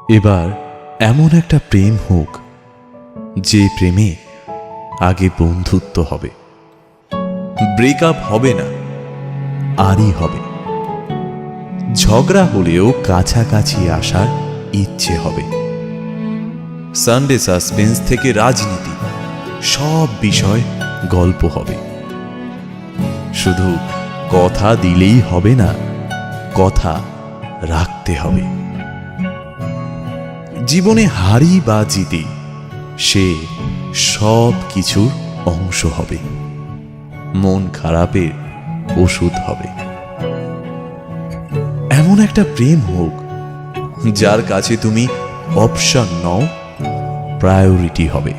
এবার এমন একটা প্রেম হোক যে প্রেমে আগে বন্ধুত্ব হবে, ব্রেকআপ হবে না, আরই হবে। ঝগড়া হলেও কাছাকাছি আসার ইচ্ছে হবে। সানডে সাসপেন্স থেকে রাজনীতি, সব বিষয় গল্প হবে। শুধু কথা দিলেই হবে না, কথা রাখতে হবে। জীবনে হারি বা জিতি, সে সব কিছুর অংশ হবে। মন খারাপের ওষুধ হবে। এমন একটা প্রেম হোক যার কাছে তুমি অপশন নও, প্রায়োরিটি হবে।